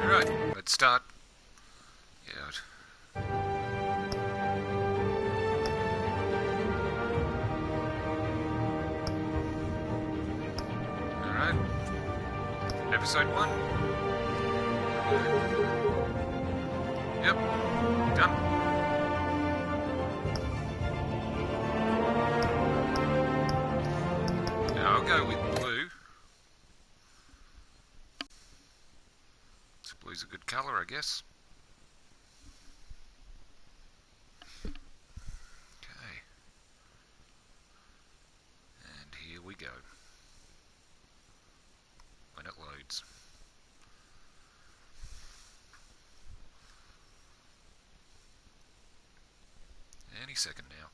Right, let's start. Yeah. Alright. Episode 1. Yep. Done. Now I'll go with blue. So blue's a good colour, I guess. Okay. And here we go. When it loads. Any second now.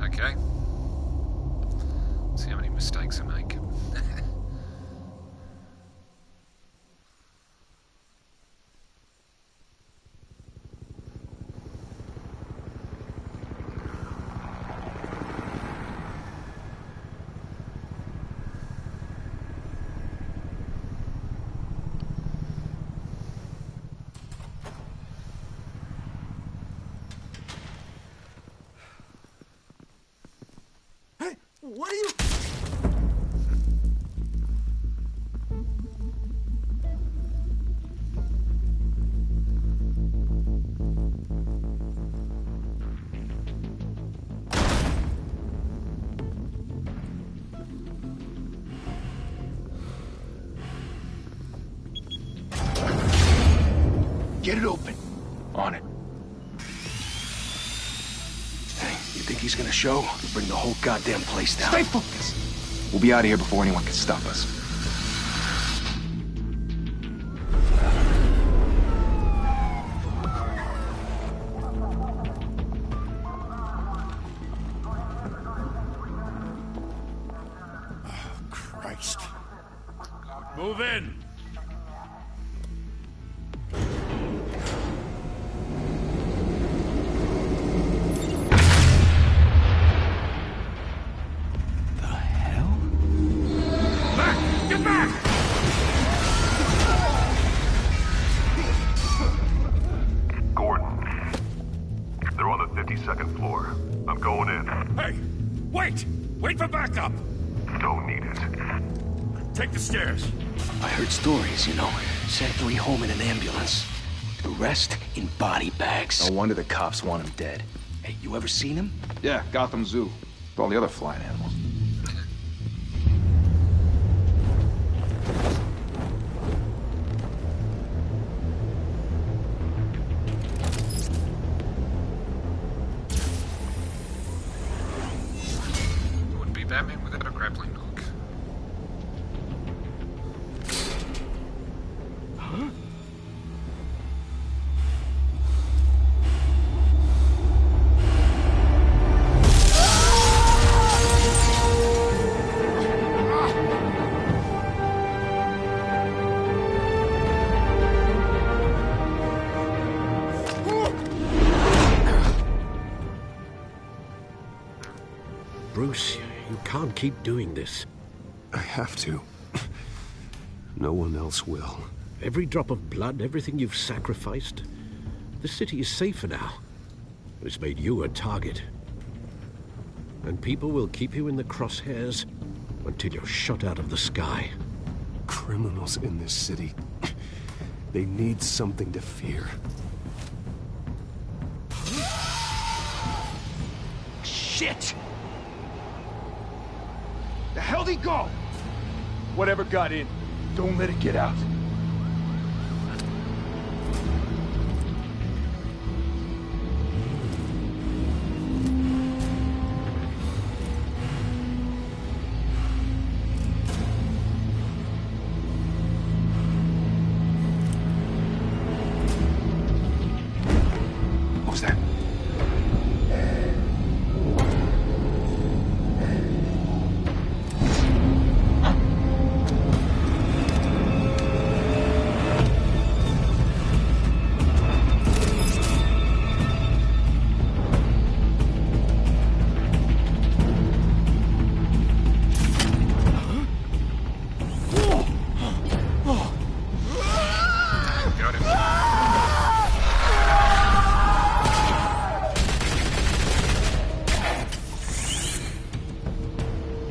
Okay. See how many mistakes I make. What are you... Get it open. On it. Hey, you think he's gonna show? We'll bring the whole goddamn place down. Stay focused. We'll be out of here before anyone can stop us. Oh, Christ. Move in. Wait for backup! Don't need it. Take the stairs. I heard stories, you know. Sent 3 home in an ambulance. The rest in body bags. No wonder the cops want him dead. Hey, you ever seen him? Yeah, Gotham Zoo. With all the other flying animals. Batman without a grappling hook. Huh? Bruce, you can't keep doing this. I have to. No one else will. Every drop of blood, everything you've sacrificed. The city is safer now. It's made you a target. And people will keep you in the crosshairs until you're shot out of the sky. Criminals in this city. They need something to fear. Shit! The hell'd he go? Whatever got in, don't let it get out. What was that?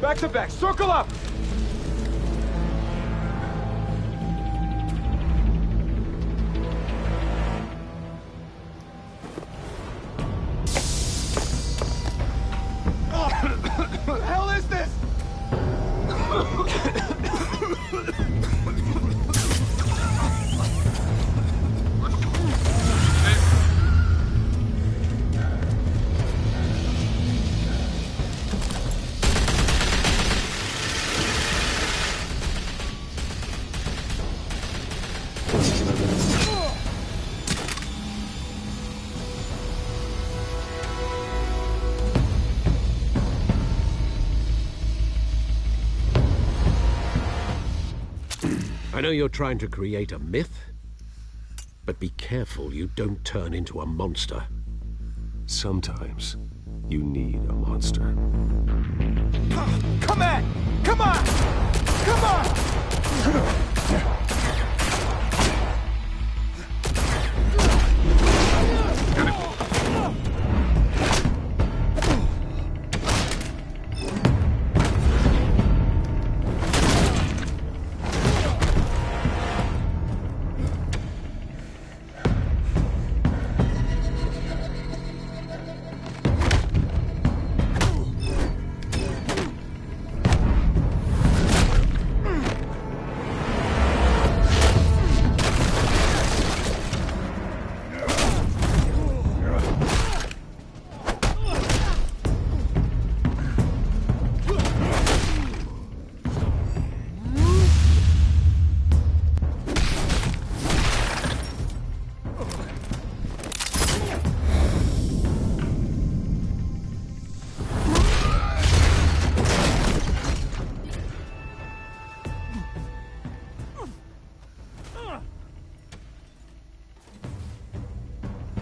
Back to back, circle up! What the hell is this? I know you're trying to create a myth, but be careful you don't turn into a monster. Sometimes you need a monster. Come on! Come on! Come on!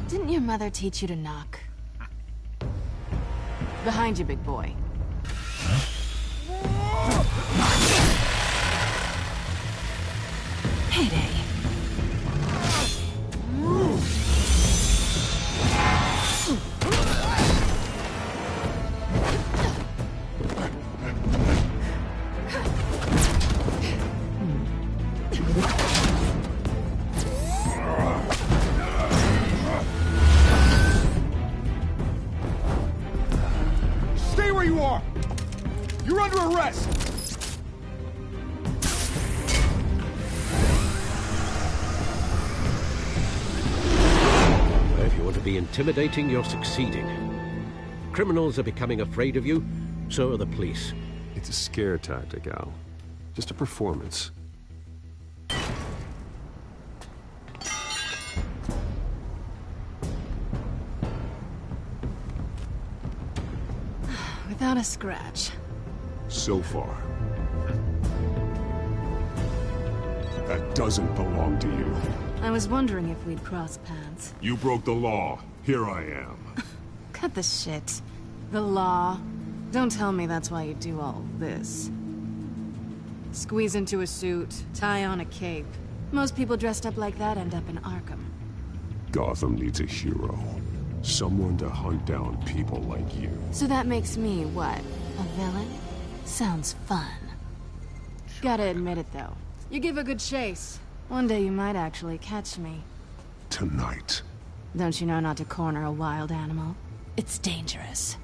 Didn't your mother teach you to knock? Behind you, big boy. Payday. Stay where you are! You're under arrest! If you want to be intimidating, you're succeeding. Criminals are becoming afraid of you, so are the police. It's a scare tactic, Al. Just a performance. Without a scratch. So far. That doesn't belong to you. I was wondering if we'd cross paths. You broke the law. Here I am. Cut the shit. The law. Don't tell me that's why you do all this. Squeeze into a suit, tie on a cape. Most people dressed up like that end up in Arkham. Gotham needs a hero. Someone to hunt down people like you. So that makes me, what, a villain? Sounds fun. Gotta admit it, though. You give a good chase. One day you might actually catch me. Tonight. Don't you know not to corner a wild animal? It's dangerous.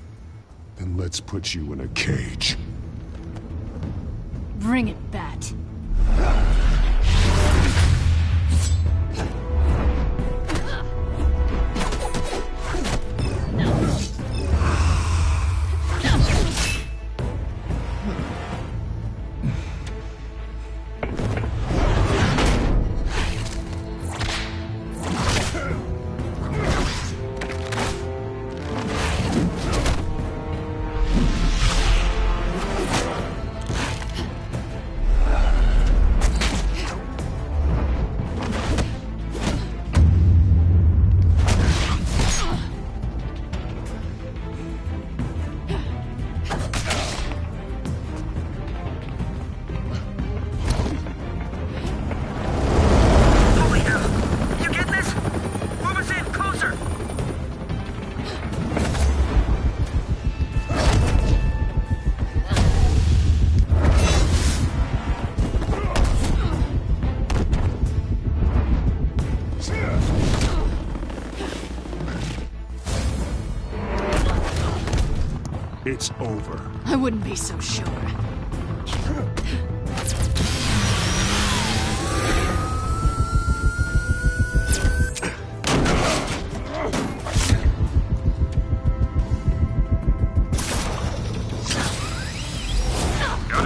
Then let's put you in a cage. Bring it, Bat. it's over. I wouldn't be so sure. Got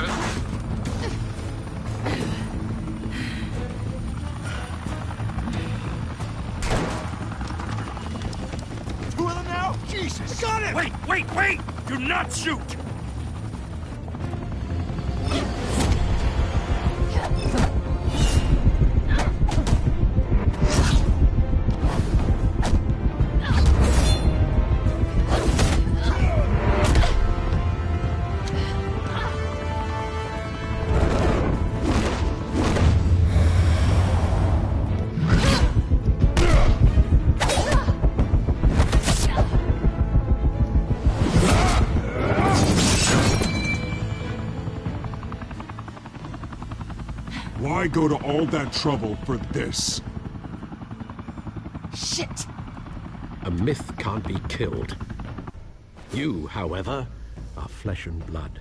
it. Two of them now? Jesus! Got him! Wait! Do not shoot! Why go to all that trouble for this? Shit! A myth can't be killed. You, however, are flesh and blood.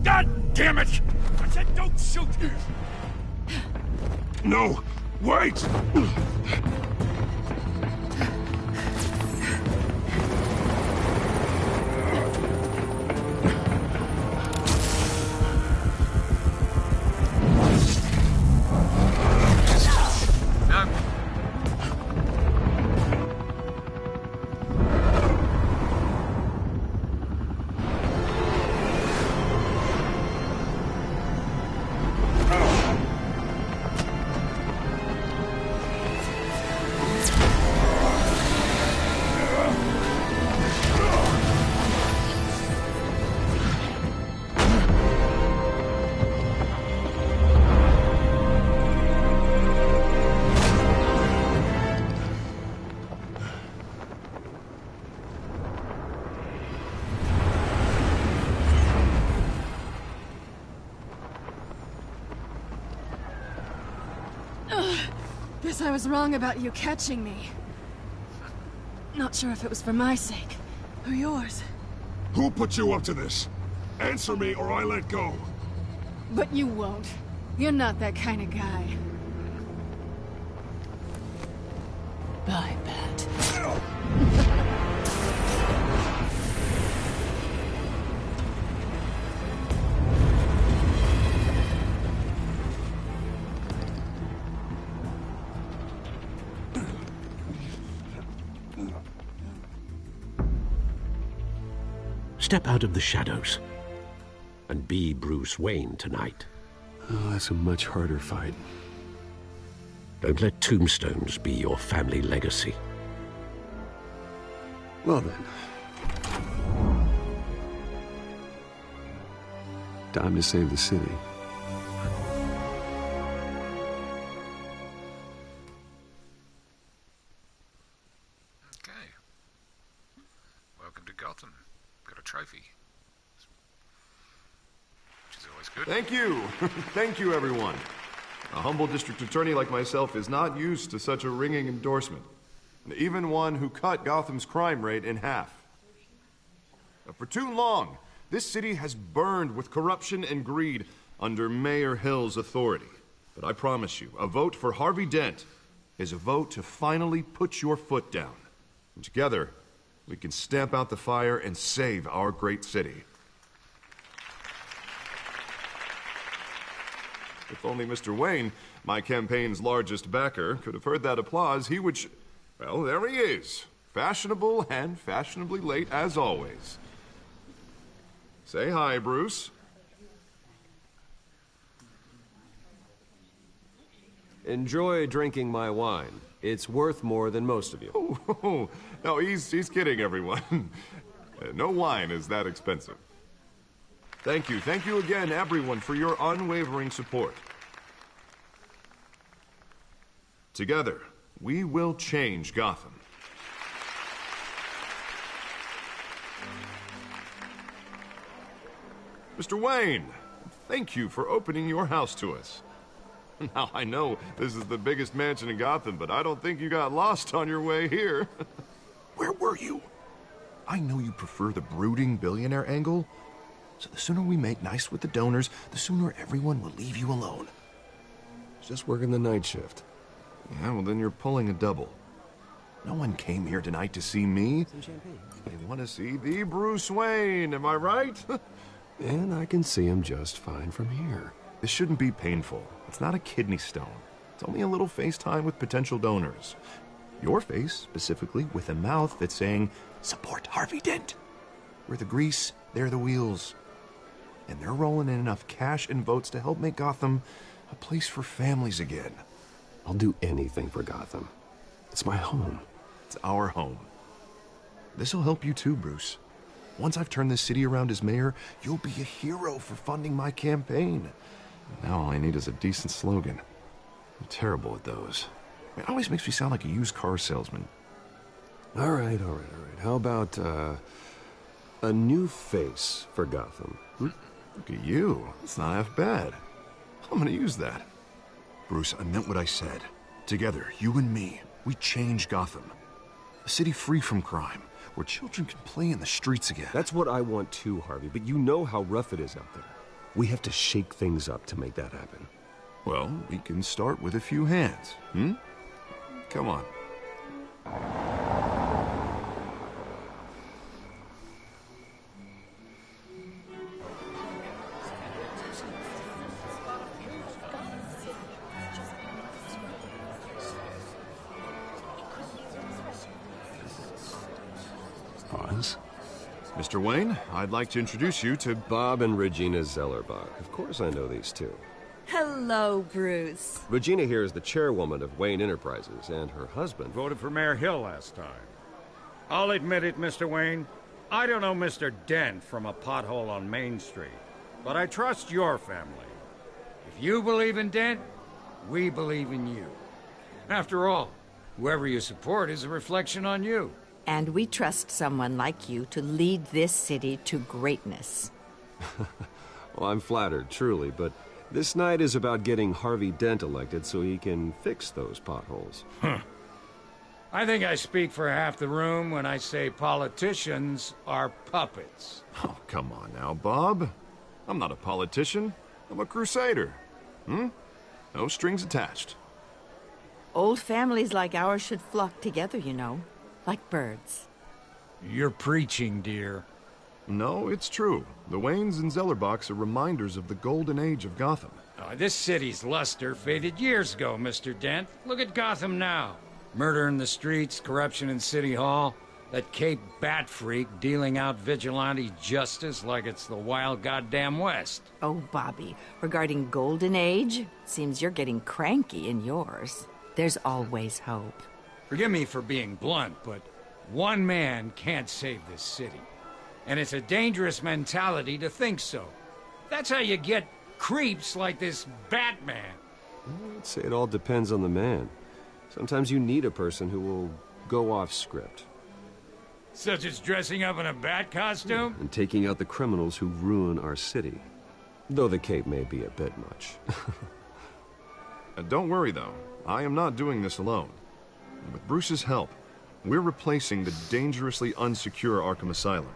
God damn it! I said don't shoot! No! Wait! No. Guess I was wrong about you catching me. Not sure if it was for my sake, or yours. Who put you up to this? Answer me or I let go. But you won't. You're not that kind of guy. Bye, Pat. Step out of the shadows and be Bruce Wayne tonight. Oh, that's a much harder fight. Don't let tombstones be your family legacy. Well then. Time to save the city. Okay. Welcome to Gotham. Got a trophy. Which is always good. Thank you. Thank you, everyone. A humble district attorney like myself is not used to such a ringing endorsement. Even one who cut Gotham's crime rate in half. For too long, this city has burned with corruption and greed under Mayor Hill's authority. But I promise you, a vote for Harvey Dent is a vote to finally put your foot down. And together, we can stamp out the fire and save our great city. If only Mr. Wayne, my campaign's largest backer, could have heard that applause, he would well, there he is. Fashionable and fashionably late as always. Say hi, Bruce. Enjoy drinking my wine. It's worth more than most of you. Oh, no, he's kidding, everyone. No wine is that expensive. Thank you again, everyone, for your unwavering support. Together, we will change Gotham. Mr. Wayne, thank you for opening your house to us. Now, I know this is the biggest mansion in Gotham, but I don't think you got lost on your way here. Where were you? I know you prefer the brooding billionaire angle, so the sooner we make nice with the donors, the sooner everyone will leave you alone. Just working the night shift. Yeah, well then you're pulling a double. No one came here tonight to see me. Some champagne. They want to see the Bruce Wayne, am I right? And I can see him just fine from here. This shouldn't be painful. It's not a kidney stone. It's only a little FaceTime with potential donors. Your face, specifically, with a mouth that's saying, support Harvey Dent. We're the grease, they're the wheels. And they're rolling in enough cash and votes to help make Gotham a place for families again. I'll do anything for Gotham. It's my home. It's our home. This'll help you too, Bruce. Once I've turned this city around as mayor, you'll be a hero for funding my campaign. Now all I need is a decent slogan. I'm terrible at those. It always makes me sound like a used car salesman. All right. How about, a new face for Gotham? Look at you. It's not half bad. I'm gonna use that. Bruce, I meant what I said. Together, you and me, we change Gotham. A city free from crime, where children can play in the streets again. That's what I want too, Harvey, but you know how rough it is out there. We have to shake things up to make that happen. Well, we can start with a few hands, Come on. Hans? Mr. Wayne, I'd like to introduce you to... Bob and Regina Zellerbach. Of course I know these two. Hello, Bruce. Regina here is the chairwoman of Wayne Enterprises, and her husband... Voted for Mayor Hill last time. I'll admit it, Mr. Wayne. I don't know Mr. Dent from a pothole on Main Street, but I trust your family. If you believe in Dent, we believe in you. After all, whoever you support is a reflection on you. And we trust someone like you to lead this city to greatness. Well, I'm flattered, truly, but this night is about getting Harvey Dent elected so he can fix those potholes. I think I speak for half the room when I say politicians are puppets. Oh, come on now, Bob. I'm not a politician. I'm a crusader. No strings attached. Old families like ours should flock together, you know. Like birds. You're preaching, dear. No, it's true. The Waynes and Zellerbachs are reminders of the golden age of Gotham. This city's luster faded years ago, Mr. Dent. Look at Gotham now. Murder in the streets, corruption in City Hall, that Cape Bat freak dealing out vigilante justice like it's the wild goddamn West. Oh, Bobby, regarding Golden Age, seems you're getting cranky in yours. There's always hope. Forgive me for being blunt, but one man can't save this city. And it's a dangerous mentality to think so. That's how you get creeps like this Batman. I'd say it all depends on the man. Sometimes you need a person who will go off script. Such as dressing up in a bat costume? And taking out the criminals who ruin our city. Though the cape may be a bit much. Don't worry, though. I am not doing this alone. With Bruce's help, we're replacing the dangerously unsecure Arkham Asylum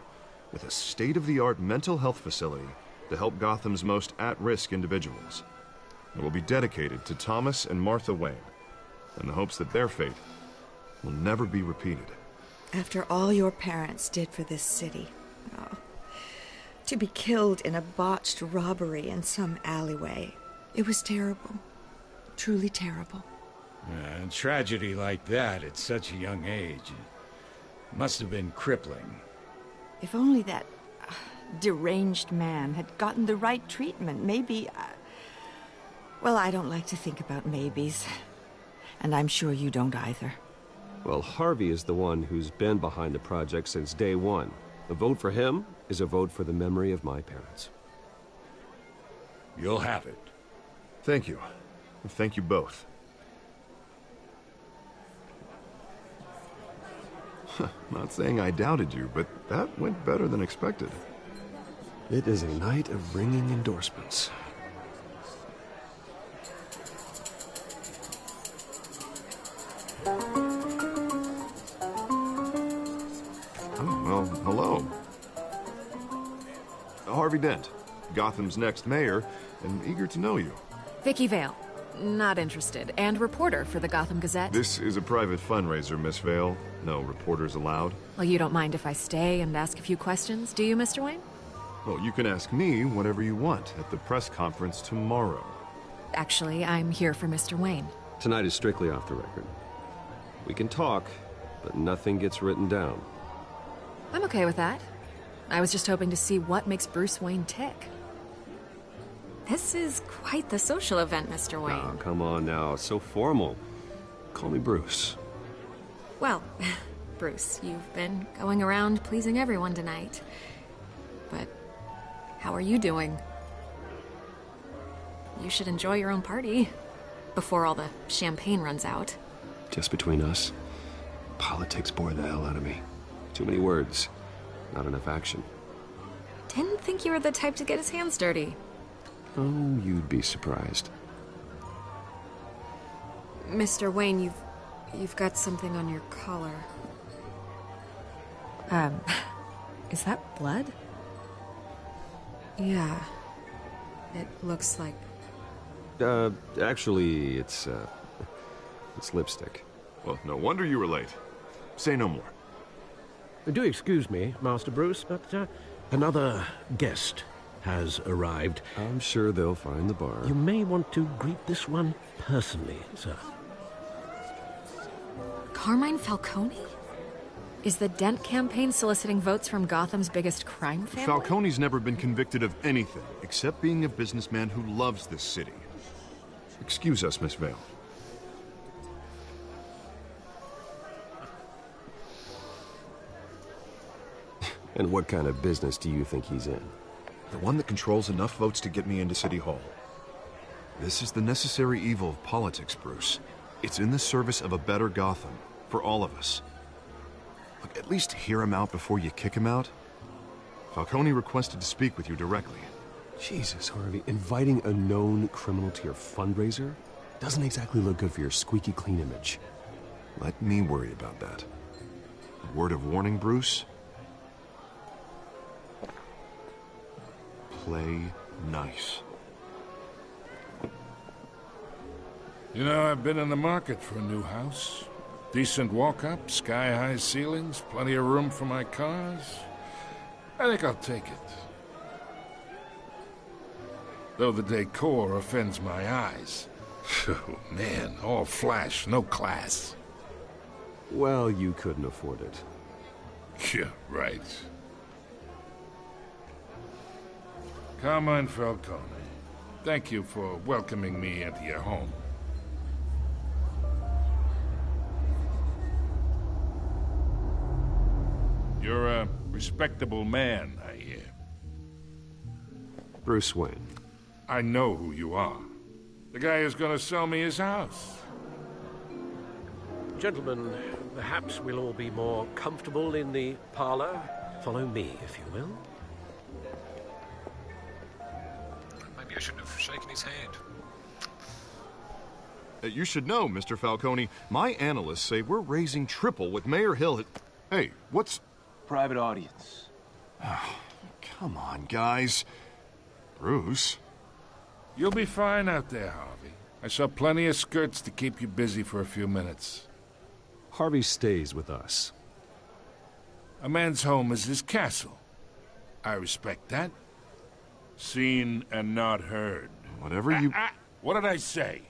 with a state-of-the-art mental health facility to help Gotham's most at-risk individuals. It will be dedicated to Thomas and Martha Wayne, in the hopes that their fate will never be repeated. After all your parents did for this city, to be killed in a botched robbery in some alleyway, it was terrible. Truly terrible. A tragedy like that at such a young age must have been crippling. If only that deranged man had gotten the right treatment, maybe... Well, I don't like to think about maybes. And I'm sure you don't either. Well, Harvey is the one who's been behind the project since day one. A vote for him is a vote for the memory of my parents. You'll have it. Thank you. Thank you both. Not saying I doubted you, but that went better than expected. It is a night of ringing endorsements. Well, hello. Harvey Dent, Gotham's next mayor, and eager to know you. Vicky Vale. Not interested. And reporter for the Gotham Gazette. This is a private fundraiser, Miss Vale. No reporters allowed. Well, you don't mind if I stay and ask a few questions, do you, Mr. Wayne? Well, you can ask me whatever you want at the press conference tomorrow. Actually, I'm here for Mr. Wayne. Tonight is strictly off the record. We can talk, but nothing gets written down. I'm okay with that. I was just hoping to see what makes Bruce Wayne tick. This is quite the social event, Mr. Wayne. Oh, come on now. It's so formal. Call me Bruce. Well, Bruce, you've been going around pleasing everyone tonight. But how are you doing? You should enjoy your own party before all the champagne runs out. Just between us, politics bore the hell out of me. Too many words, not enough action. Didn't think you were the type to get his hands dirty. Oh, you'd be surprised. Mr. Wayne, you've got something on your collar. Is that blood? Yeah. It looks like... Actually, it's lipstick. Well, no wonder you were late. Say no more. Do excuse me, Master Bruce, but another guest has arrived. I'm sure they'll find the bar. You may want to greet this one personally, sir. Carmine Falcone? Is the Dent campaign soliciting votes from Gotham's biggest crime family? Falcone's never been convicted of anything, except being a businessman who loves this city. Excuse us, Miss Vale. And what kind of business do you think he's in? The one that controls enough votes to get me into City Hall. This is the necessary evil of politics, Bruce. It's in the service of a better Gotham, for all of us. Look, at least hear him out before you kick him out. Falcone requested to speak with you directly. Jesus, Harvey, inviting a known criminal to your fundraiser doesn't exactly look good for your squeaky clean image. Let me worry about that. A word of warning, Bruce? Play nice. You know, I've been in the market for a new house. Decent walk-up, sky-high ceilings, plenty of room for my cars. I think I'll take it. Though the decor offends my eyes. Oh, man, all flash, no class. Well, you couldn't afford it. Yeah, right. Carmine Falcone, thank you for welcoming me into your home. You're a respectable man, I hear. Bruce Wayne. I know who you are. The guy who's gonna sell me his house. Gentlemen, perhaps we'll all be more comfortable in the parlor. Follow me, if you will. Maybe I shouldn't have shaken his hand. You should know, Mr. Falcone, my analysts say we're raising triple with Mayor Hill. Hey, what's... Private audience. Come on, guys. Bruce? You'll be fine out there, Harvey. I saw plenty of skirts to keep you busy for a few minutes. Harvey stays with us. A man's home is his castle. I respect that. Seen and not heard. Whatever you... What did I say?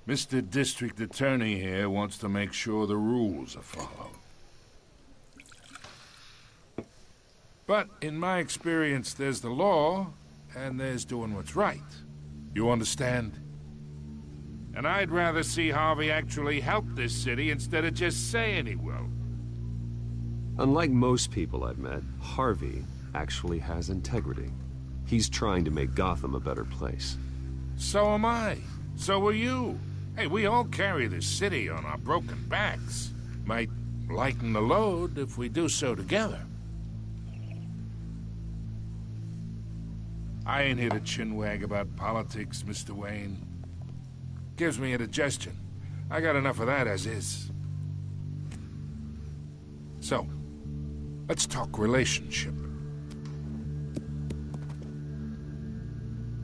Mr. District Attorney here wants to make sure the rules are followed. But in my experience, there's the law, and there's doing what's right. You understand? And I'd rather see Harvey actually help this city instead of just saying he will. Unlike most people I've met, Harvey actually has integrity. He's trying to make Gotham a better place. So am I. So are you. Hey, we all carry this city on our broken backs. Might lighten the load if we do so together. I ain't here to chinwag about politics, Mr. Wayne. Gives me indigestion. I got enough of that as is. So, let's talk relationship.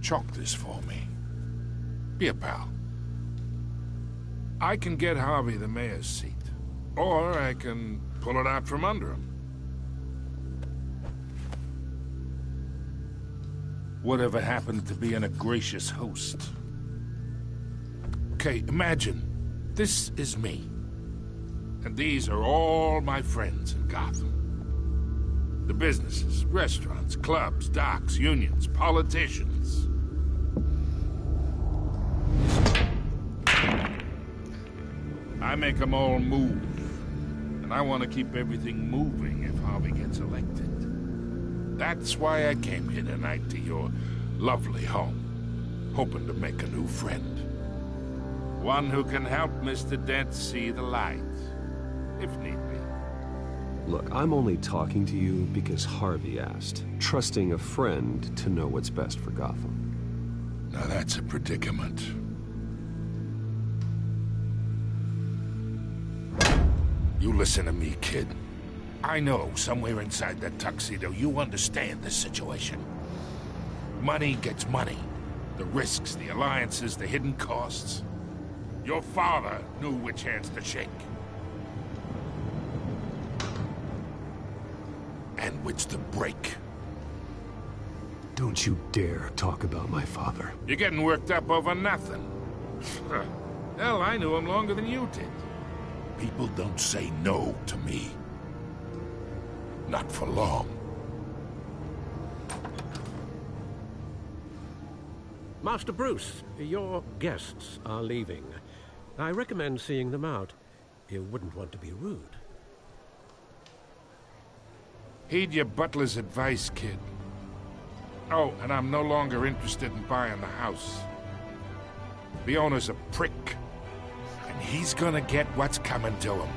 Chalk this for me. Be a pal. I can get Harvey the mayor's seat, or I can pull it out from under him. Whatever happened to being a gracious host? Okay, imagine, this is me. And these are all my friends in Gotham. The businesses, restaurants, clubs, docks, unions, politicians. I make them all move. And I want to keep everything moving if Harvey gets elected. That's why I came here tonight to your lovely home, hoping to make a new friend. One who can help Mr. Dent see the light, if need be. Look, I'm only talking to you because Harvey asked, trusting a friend to know what's best for Gotham. Now that's a predicament. You listen to me, kid. I know somewhere inside that tuxedo you understand this situation. Money gets money. The risks, the alliances, the hidden costs. Your father knew which hands to shake. And which to break. Don't you dare talk about my father. You're getting worked up over nothing. Hell, I knew him longer than you did. People don't say no to me. Not for long. Master Bruce, your guests are leaving. I recommend seeing them out. You wouldn't want to be rude. Heed your butler's advice, kid. Oh, and I'm no longer interested in buying the house. The owner's a prick. And he's gonna get what's coming to him.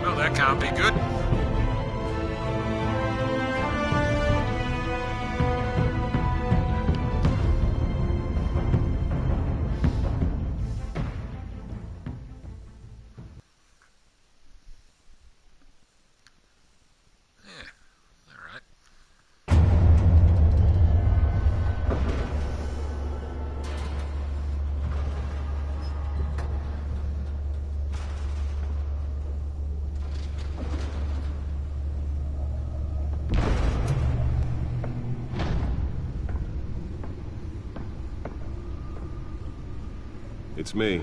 Well, that can't be good. It's me.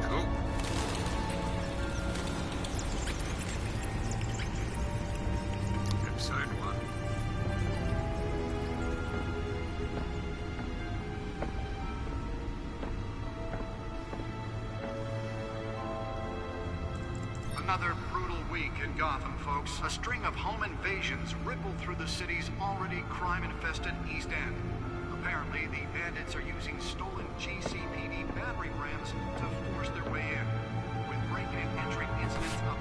Cool. Episode 1. Another brutal week in Gotham, folks. A string of home invasions rippled through the city's already crime-infested East End. Apparently, the bandits are using stolen GCPD battering rams to force their way in, with break-in and entry incidents up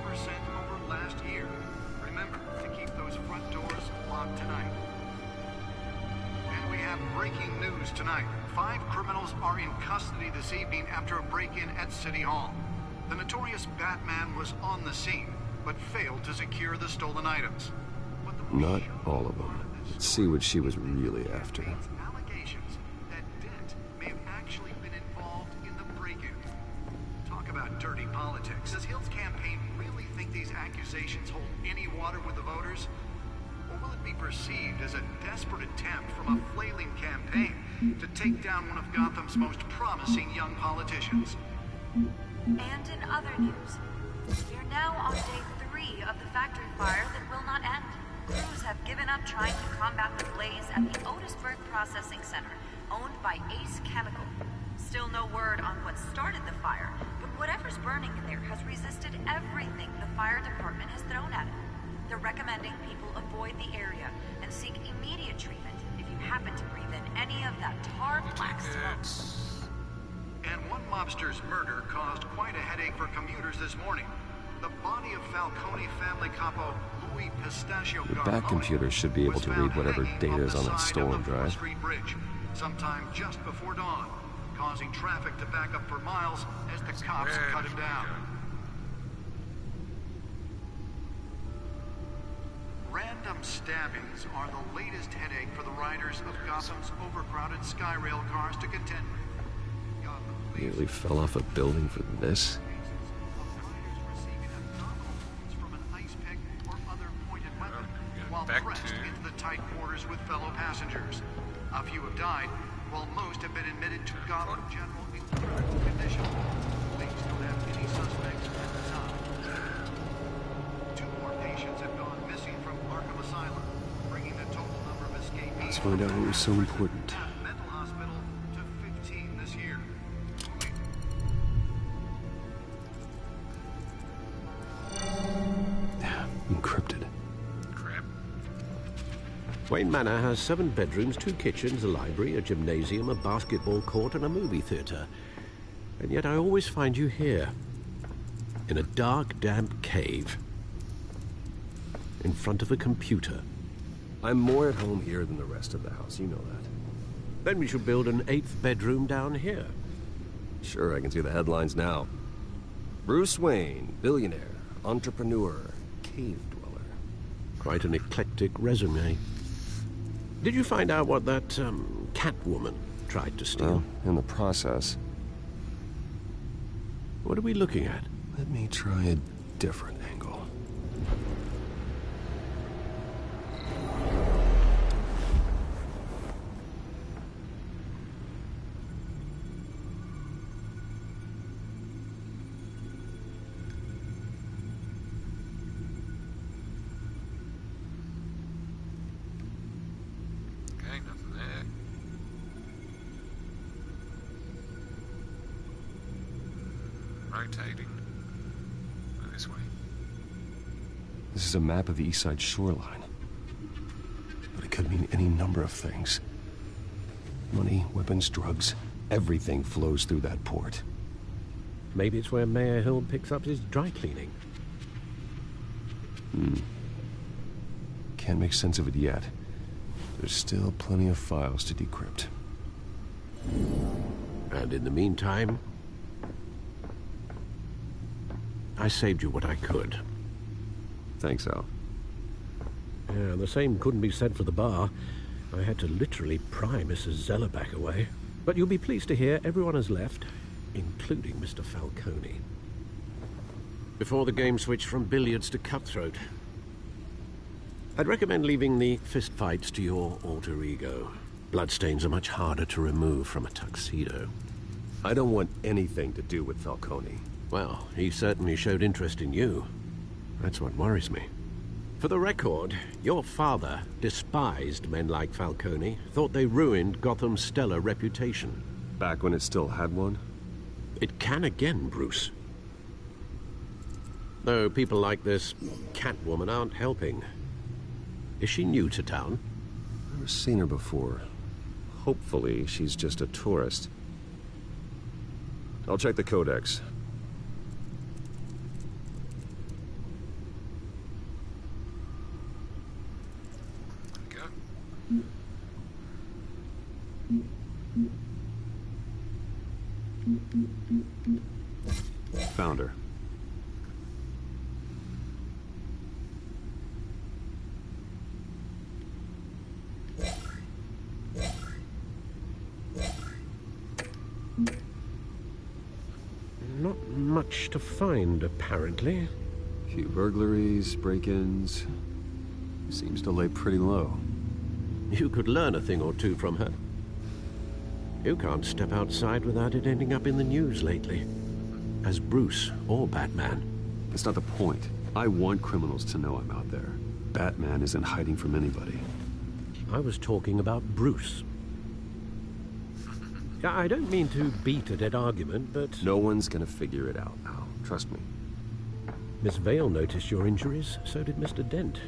40% over last year. Remember to keep those front doors locked tonight. And we have breaking news tonight. 5 criminals are in custody this evening after a break-in at City Hall. The notorious Batman was on the scene, but failed to secure the stolen items. Not all of them. Let's see what she was really after. Allegations that Dent may have actually been involved in the break-in. Talk about dirty politics. Does Hill's campaign really think these accusations hold any water with the voters? Or will it be perceived as a desperate attempt from a flailing campaign to take down one of Gotham's most promising young politicians? And in other news, we're now on day 3 of the factory fire that will not end. Crews have given up trying to combat the blaze at the Otisburg Processing Center, owned by Ace Chemical. Still no word on what started the fire, but whatever's burning in there has resisted everything the fire department has thrown at it. they're recommending people avoid the area and seek immediate treatment if you happen to breathe in any of that tar black smoke. And one mobster's murder caused quite a headache for commuters this morning. The body of Falcone family capo Louis Pistachio The back computer should be able to read whatever data is on that storm drive. Street Bridge, sometime just before dawn, causing traffic to back up for miles as the cops cut him down. Random stabbings are the latest headache for the riders of Gotham's overcrowded Skyrail cars to contend with. Nearly fell off a building for this. While pressed into the tight quarters with fellow passengers. A few have died, while most have been admitted to Gotham General in critical condition. Police don't have any suspects at the time. 2 more patients have gone missing from Arkham Asylum, bringing the total number of escapees. Let's find out what was so important. Mental hospital to 15 this year. Encrypted. Wayne Manor has 7 bedrooms, 2 kitchens, a library, a gymnasium, a basketball court, and a movie theater. And yet I always find you here, in a dark, damp cave, in front of a computer. I'm more at home here than the rest of the house, you know that. Then we should build an 8th bedroom down here. Sure, I can see the headlines now. Bruce Wayne, billionaire, entrepreneur, cave dweller. Quite an eclectic resume. Did you find out what that, Catwoman tried to steal? Well, in the process. What are we looking at? Let me try a different angle. Rotating. Go this way. This is a map of the East Side shoreline. But it could mean any number of things. Money, weapons, drugs, everything flows through that port. Maybe it's where Mayor Hill picks up his dry cleaning. Can't make sense of it yet. There's still plenty of files to decrypt. And in the meantime, I saved you what I could. Thanks, Al. Yeah, the same couldn't be said for the bar. I had to literally pry Mrs. Zellerback away. But you'll be pleased to hear everyone has left, including Mr. Falcone. Before the game switched from billiards to cutthroat. I'd recommend leaving the fistfights to your alter ego. Bloodstains are much harder to remove from a tuxedo. I don't want anything to do with Falcone. Well, he certainly showed interest in you. That's what worries me. For the record, your father despised men like Falcone, thought they ruined Gotham's stellar reputation. Back when it still had one? It can again, Bruce. Though people like this Catwoman aren't helping. Is she new to town? Never seen her before. Hopefully, she's just a tourist. I'll check the codex. Found her. Not much to find, apparently. Few burglaries, break-ins. Seems to lay pretty low. You could learn a thing or two from her. You can't step outside without it ending up in the news lately. As Bruce or Batman. That's not the point. I want criminals to know I'm out there. Batman isn't hiding from anybody. I was talking about Bruce. I don't mean to beat a dead argument, but... No one's gonna figure it out, Al. Trust me. Miss Vale noticed your injuries, so did Mr. Dent.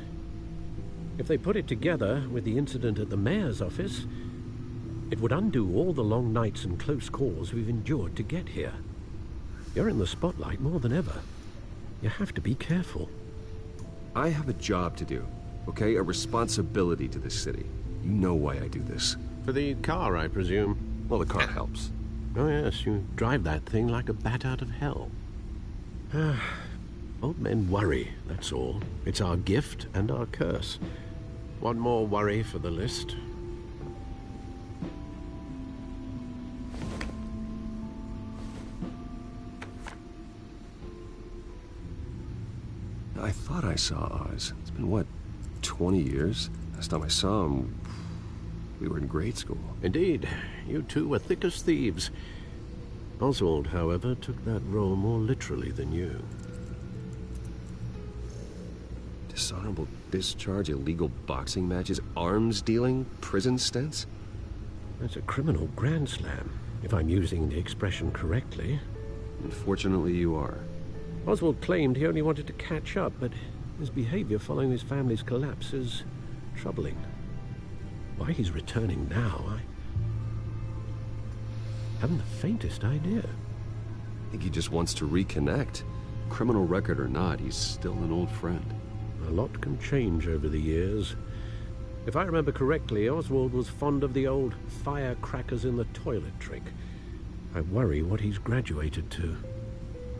If they put it together with the incident at the mayor's office, it would undo all the long nights and close calls we've endured to get here. You're in the spotlight more than ever. You have to be careful. I have a job to do, okay? A responsibility to this city. You know why I do this. For the car, I presume? Well, the car helps. Oh yes, you drive that thing like a bat out of hell. Old men worry, that's all. It's our gift and our curse. One more worry for the list. I thought I saw Oz. It's been, what, 20 years? Last time I saw him, we were in grade school. Indeed. You two were thick as thieves. Oswald, however, took that role more literally than you. Dishonorable discharge, illegal boxing matches, arms dealing, prison stints? That's a criminal grand slam, if I'm using the expression correctly. Unfortunately, you are. Oswald claimed he only wanted to catch up, but his behavior following his family's collapse is troubling. Why he's returning now, I haven't the faintest idea. I think he just wants to reconnect. Criminal record or not, he's still an old friend. A lot can change over the years. If I remember correctly, Oswald was fond of the old firecrackers in the toilet trick. I worry what he's graduated to.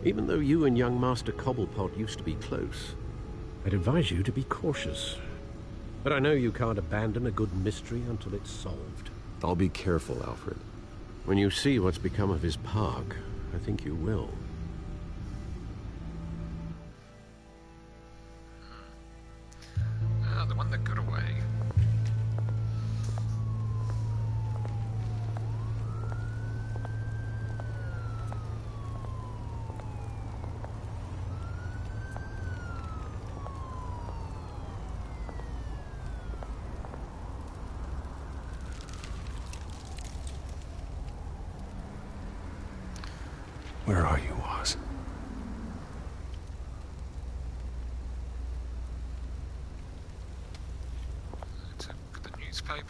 Even though you and young Master Cobblepot used to be close, I'd advise you to be cautious. But I know you can't abandon a good mystery until it's solved. I'll be careful, Alfred. When you see what's become of his park, I think you will. Ah, the one that got away. Where are you, Oz? Let's have a look at the newspaper.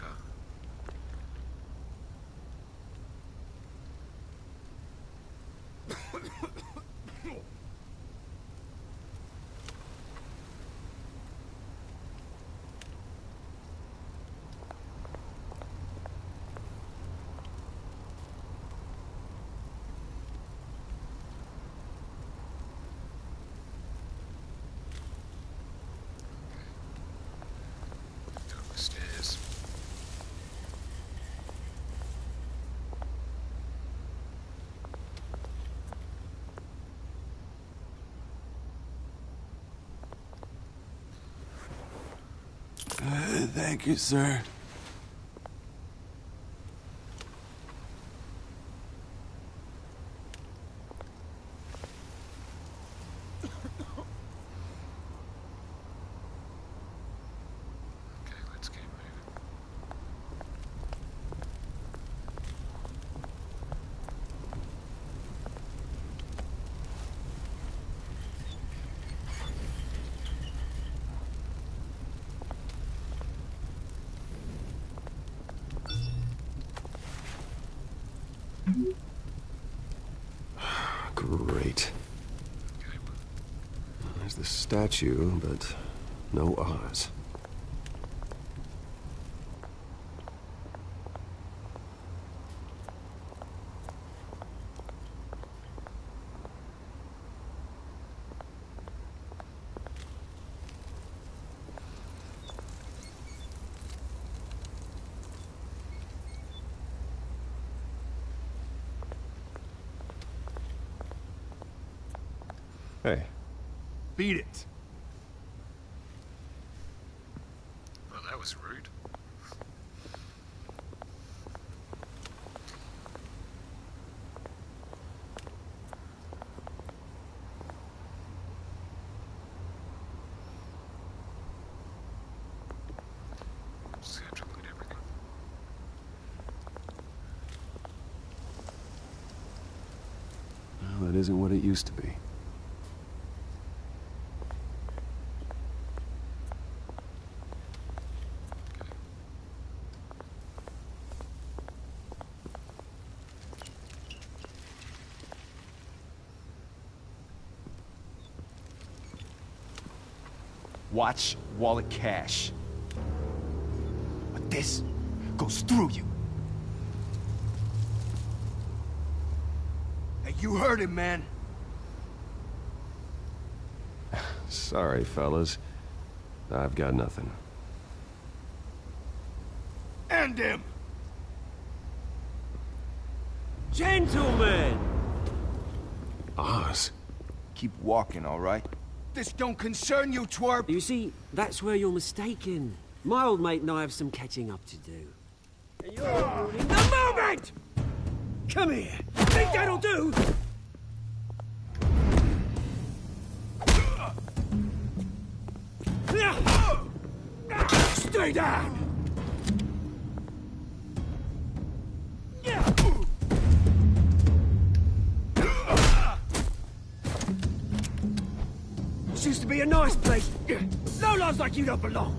Down the stairs. Thank you, sir. Okay, let's keep moving. Great. There's the statue, but no Oz. Hey. Beat it. Well, that was rude. Just have to look at everything. Well, that isn't what it used to be. Watch wallet cash. But this goes through you. Hey, you heard him, man. Sorry, fellas. I've got nothing. End him! Gentlemen! Oz. Keep walking, all right? This don't concern you, twerp! You see, that's where you're mistaken. My old mate and I have some catching up to do. And you're ruining the moment! Come here! Think that'll do? Stay down! This used to be a nice place. No lives like you don't belong.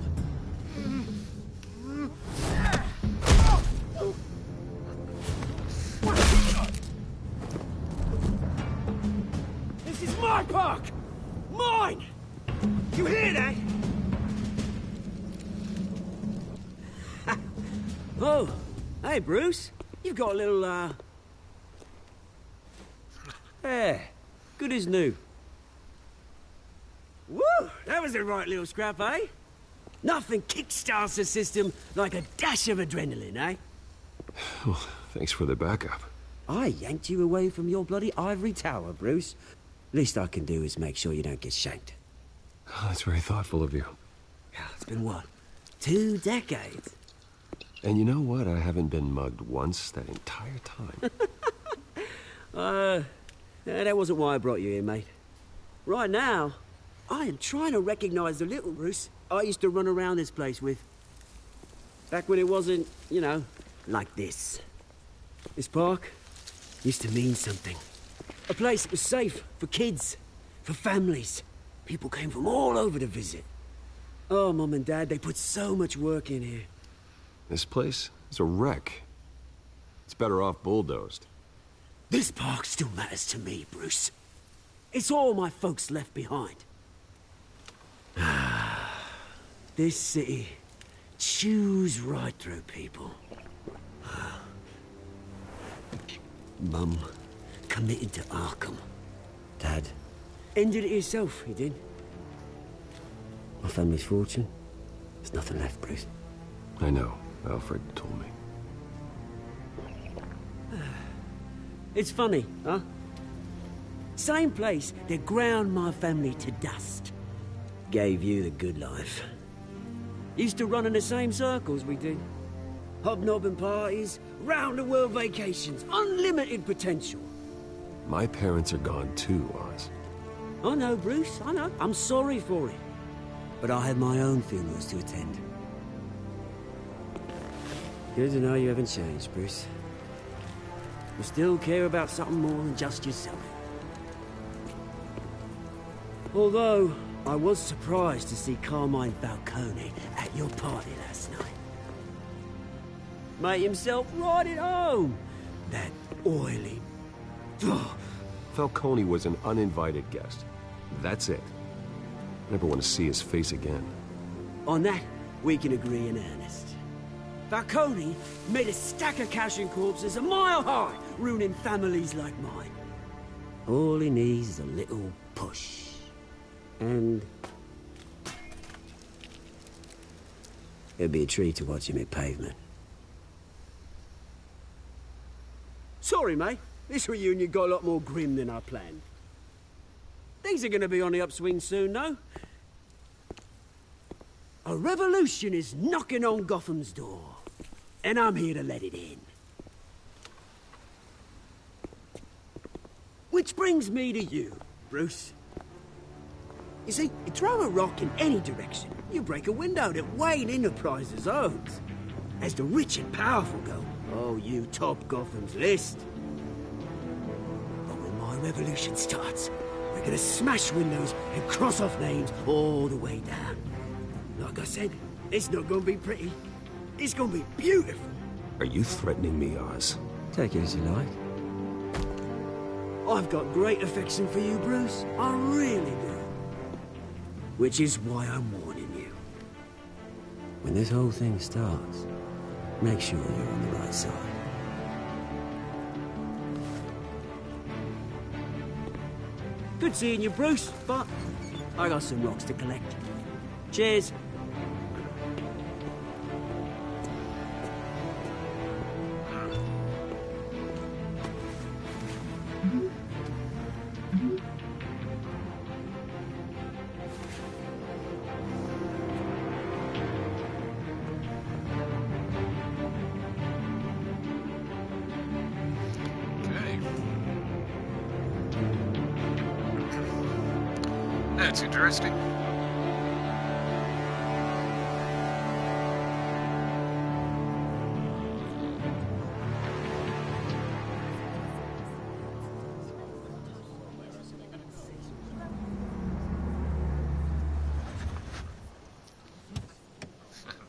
This is my park! Mine! You hear that? Oh, hey, Bruce. You've got a little, Yeah, good as new. Woo! That was a right little scrap, eh? Nothing kickstarts the system like a dash of adrenaline, eh? Well, thanks for the backup. I yanked you away from your bloody ivory tower, Bruce. Least I can do is make sure you don't get shanked. Oh, that's very thoughtful of you. It's been what? 2 decades? And you know what? I haven't been mugged once that entire time. That wasn't why I brought you here, mate. Right now, I am trying to recognize the little Bruce I used to run around this place with. Back when it wasn't, you know, like this. This park used to mean something. A place that was safe for kids, for families. People came from all over to visit. Oh, Mum and Dad, they put so much work in here. This place is a wreck. It's better off bulldozed. This park still matters to me, Bruce. It's all my folks left behind. This city chews right through people. Mum committed to Arkham. Dad ended it himself, he did. My family's fortune, there's nothing left, Bruce. I know. Alfred told me. It's funny, huh? Same place that ground my family to dust. Gave you the good life. Used to run in the same circles we did. Hobnobbing parties, round-the-world vacations, unlimited potential. My parents are gone too, Oz. I know, Bruce, I know. I'm sorry for it. But I have my own funerals to attend. Good to know you haven't changed, Bruce. You still care about something more than just yourself. Although, I was surprised to see Carmine Falcone at your party last night. Made himself right at home. That oily... Falcone was an uninvited guest. That's it. Never want to see his face again. On that, we can agree in earnest. Falcone made a stack of cash and corpses a mile high, ruining families like mine. All he needs is a little push. And... it'd be a treat to watch him hit pavement. Sorry, mate. This reunion got a lot more grim than I planned. Things are gonna be on the upswing soon, though. A revolution is knocking on Gotham's door. And I'm here to let it in. Which brings me to you, Bruce. You see, you throw a rock in any direction, you break a window that Wayne Enterprises owns. As the rich and powerful go, oh, you top Gotham's list. But when my revolution starts, we're gonna smash windows and cross off names all the way down. Like I said, it's not gonna be pretty. It's gonna be beautiful. Are you threatening me, Oz? Take it as you like. I've got great affection for you, Bruce. I really do. Which is why I'm warning When this whole thing starts, make sure you're on the right side. Good seeing you, Bruce, but I got some rocks to collect. Cheers. That's interesting.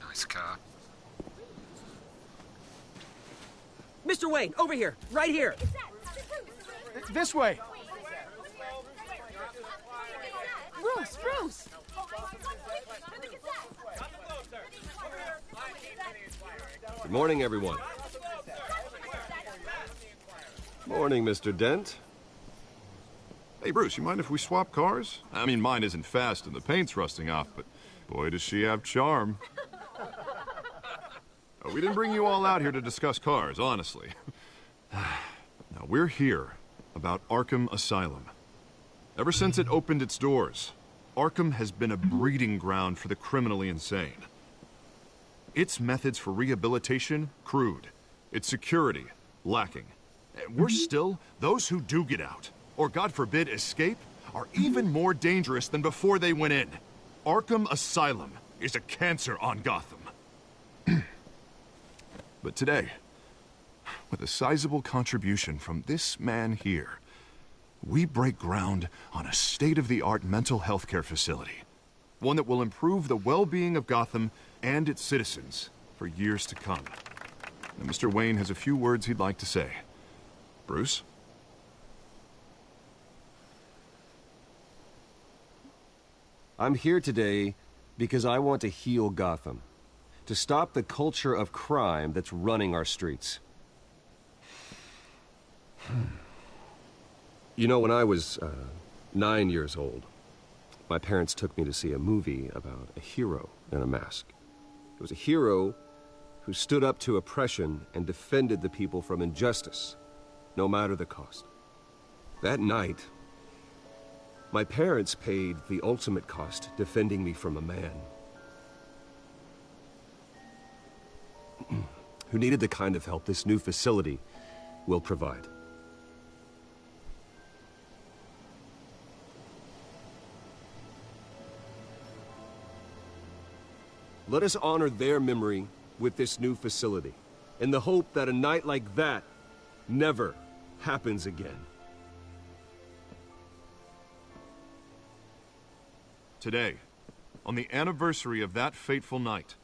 Nice car. Mr. Wayne, over here, right here. This way. Bruce! Good morning, everyone. Morning, Mr. Dent. Hey, Bruce, you mind if we swap cars? I mean, mine isn't fast and the paint's rusting off, but boy, does she have charm. We didn't bring you all out here to discuss cars, honestly. Now, we're here about Arkham Asylum. Ever since it opened its doors, Arkham has been a breeding ground for the criminally insane. Its methods for rehabilitation, crude. Its security, lacking. Worse still, those who do get out, or God forbid, escape, are even more dangerous than before they went in. Arkham Asylum is a cancer on Gotham. But today, with a sizable contribution from this man here, we break ground on a state-of-the-art mental health care facility. One that will improve the well-being of Gotham and its citizens for years to come. And Mr. Wayne has a few words he'd like to say. Bruce? I'm here today because I want to heal Gotham. To stop the culture of crime that's running our streets. You know, when I was 9 years old, my parents took me to see a movie about a hero in a mask. It was a hero who stood up to oppression and defended the people from injustice, no matter the cost. That night, my parents paid the ultimate cost defending me from a man who needed the kind of help this new facility will provide. Let us honor their memory with this new facility, in the hope that a night like that never happens again. Today, on the anniversary of that fateful night,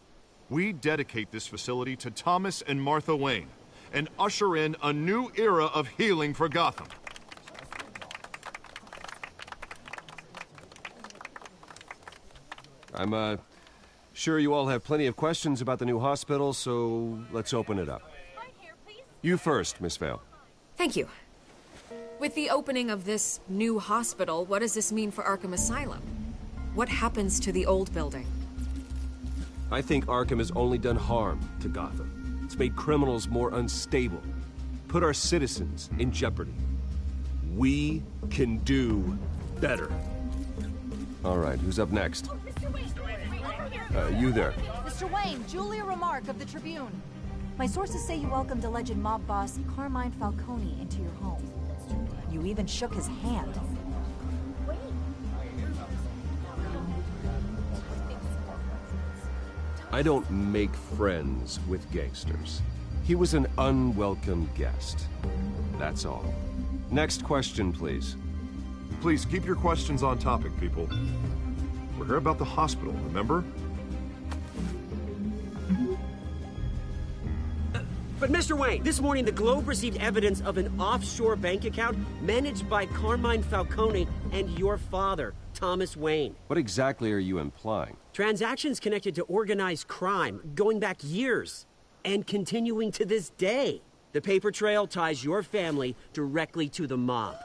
we dedicate this facility to Thomas and Martha Wayne and usher in a new era of healing for Gotham. I'm sure you all have plenty of questions about the new hospital, so let's open it up. You first, Miss Vale. Thank you. With the opening of this new hospital, what does this mean for Arkham Asylum? What happens to the old building? I think Arkham has only done harm to Gotham. It's made criminals more unstable, put our citizens in jeopardy. We can do better. All right, who's up next? You there. Mr. Wayne, Julia Remark of the Tribune. My sources say you welcomed alleged mob boss Carmine Falcone into your home. You even shook his hand. I don't make friends with gangsters. He was an unwelcome guest. That's all. Next question, please. Please keep your questions on topic, people. We're here about the hospital, remember? But Mr. Wayne, this morning the Globe received evidence of an offshore bank account managed by Carmine Falcone and your father, Thomas Wayne. What exactly are you implying? Transactions connected to organized crime, going back years, and continuing to this day. The paper trail ties your family directly to the mob.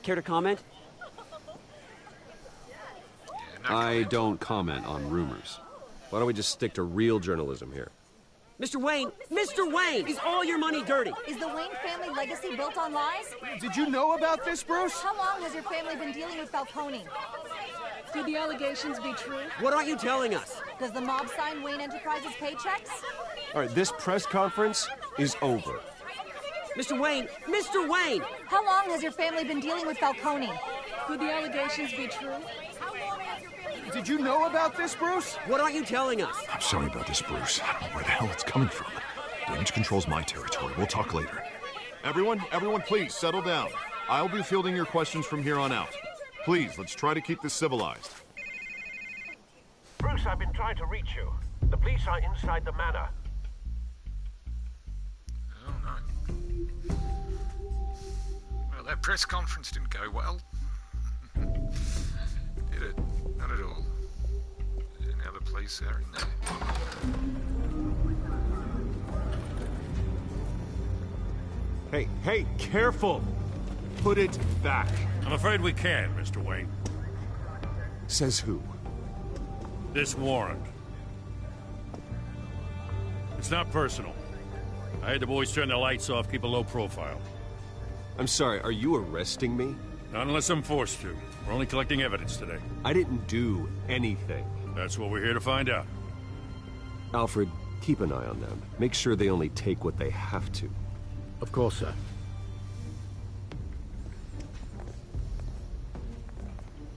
Care to comment? I don't comment on rumors. Why don't we just stick to real journalism here? Mr. Wayne! Mr. Wayne! Is all your money dirty? Is the Wayne family legacy built on lies? Did you know about this, Bruce? How long has your family been dealing with Falcone? Could the allegations be true? What aren't you telling us? Does the mob sign Wayne Enterprises paychecks? All right, this press conference is over. Mr. Wayne! Mr. Wayne! How long has your family been dealing with Falcone? Could the allegations be true? Did you know about this, Bruce? What aren't you telling us? I'm sorry about this, Bruce. I don't know where the hell it's coming from. Damage control's my territory. We'll talk later. Everyone, please, settle down. I'll be fielding your questions from here on out. Please, let's try to keep this civilized. Bruce, I've been trying to reach you. The police are inside the manor. Oh, no. Well, that press conference didn't go well. Did it? Not at all. Now the police are in Hey, there. hey, careful! Put it back. I'm afraid we can't, Mr. Wayne. Says who? This warrant. It's not personal. I had the boys turn the lights off, keep a low profile. I'm sorry, are you arresting me? Not unless I'm forced to. We're only collecting evidence today. I didn't do anything. That's what we're here to find out. Alfred, keep an eye on them. Make sure they only take what they have to. Of course, sir.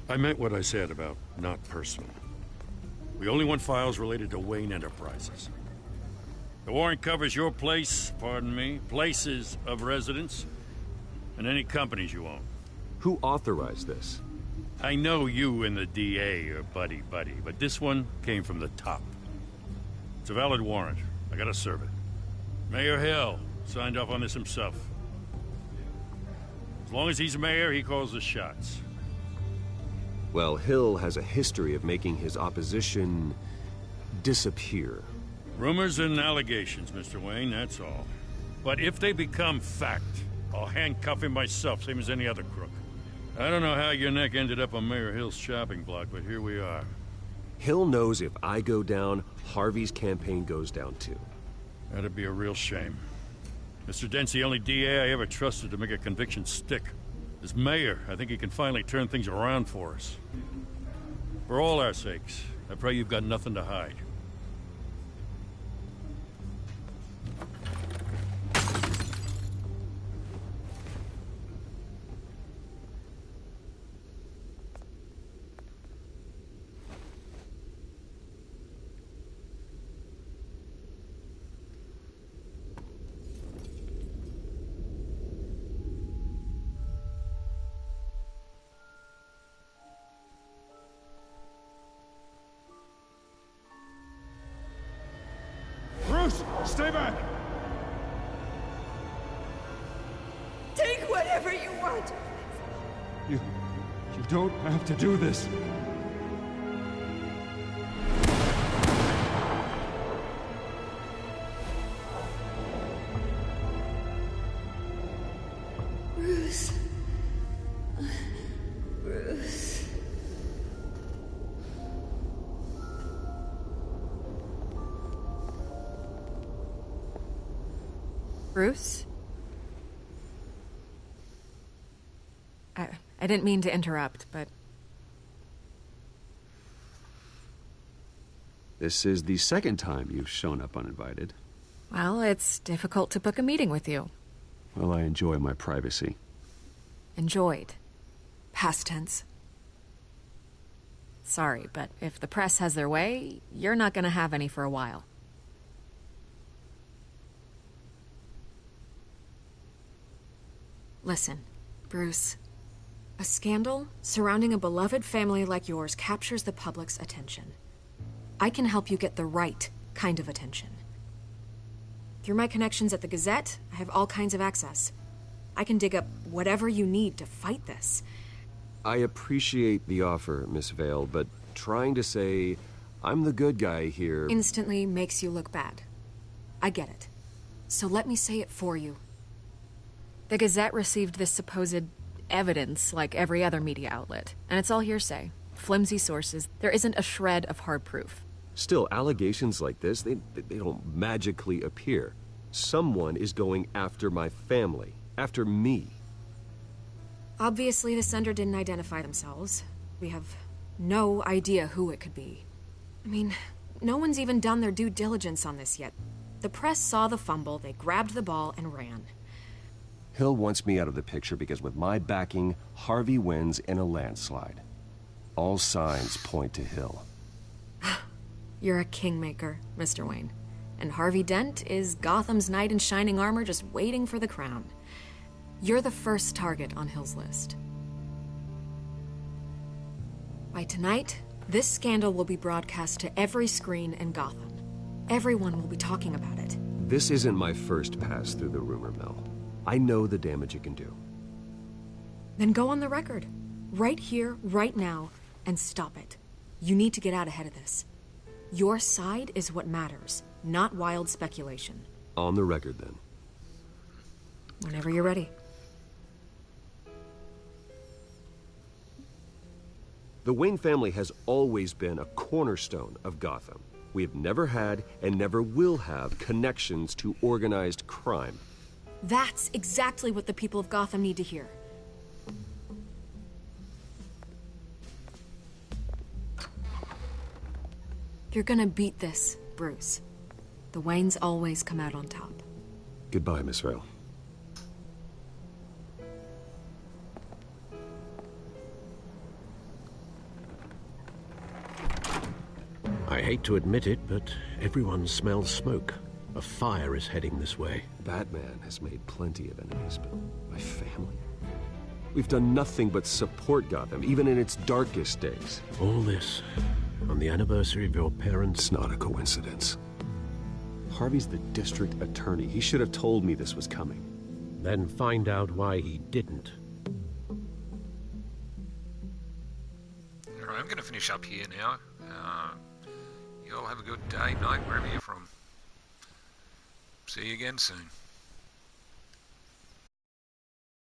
I meant what I said about not personal. We only want files related to Wayne Enterprises. The warrant covers your places of residence, and any companies you own. Who authorized this? I know you and the DA are buddy-buddy, but this one came from the top. It's a valid warrant. I gotta serve it. Mayor Hill signed off on this himself. As long as he's mayor, he calls the shots. Well, Hill has a history of making his opposition disappear. Rumors and allegations, Mr. Wayne, that's all. But if they become fact, I'll handcuff him myself, same as any other crook. I don't know how your neck ended up on Mayor Hill's shopping block, but here we are. Hill knows if I go down, Harvey's campaign goes down too. That'd be a real shame. Mr. Dent's the only DA I ever trusted to make a conviction stick. As mayor, I think he can finally turn things around for us. For all our sakes, I pray you've got nothing to hide. Bruce, stay back! Take whatever you want. You don't have to do this. Bruce. Bruce. Bruce? I didn't mean to interrupt, but... This is the second time you've shown up uninvited. Well, it's difficult to book a meeting with you. Well, I enjoy my privacy. Enjoyed. Past tense. Sorry, but if the press has their way, you're not gonna have any for a while. Listen, Bruce. A scandal surrounding a beloved family like yours captures the public's attention. I can help you get the right kind of attention. Through my connections at the Gazette, I have all kinds of access. I can dig up whatever you need to fight this. I appreciate the offer, Miss Vale, but trying to say I'm the good guy here instantly makes you look bad. I get it. So let me say it for you. The Gazette received this supposed evidence like every other media outlet, and it's all hearsay. Flimsy sources. There isn't a shred of hard proof. Still, allegations like this, they don't magically appear. Someone is going after my family, after me. Obviously, the sender didn't identify themselves. We have no idea who it could be. I mean, no one's even done their due diligence on this yet. The press saw the fumble, they grabbed the ball and ran. Hill wants me out of the picture because with my backing, Harvey wins in a landslide. All signs point to Hill. You're a kingmaker, Mr. Wayne. And Harvey Dent is Gotham's knight in shining armor just waiting for the crown. You're the first target on Hill's list. By tonight, this scandal will be broadcast to every screen in Gotham. Everyone will be talking about it. This isn't my first pass through the rumor mill. I know the damage it can do. Then go on the record. Right here, right now, and stop it. You need to get out ahead of this. Your side is what matters, not wild speculation. On the record, then. Whenever you're ready. The Wayne family has always been a cornerstone of Gotham. We have never had and never will have connections to organized crime. That's exactly what the people of Gotham need to hear. You're gonna beat this, Bruce. The Waynes always come out on top. Goodbye, Miss Vale. I hate to admit it, but everyone smells smoke. A fire is heading this way. Batman has made plenty of enemies, but my family? We've done nothing but support Gotham, even in its darkest days. All this on the anniversary of your parents'... It's not a coincidence. Harvey's the district attorney. He should have told me this was coming. Then find out why he didn't. Alright, I'm going to finish up here now. You all have a good day, night, wherever you're from. See you again soon.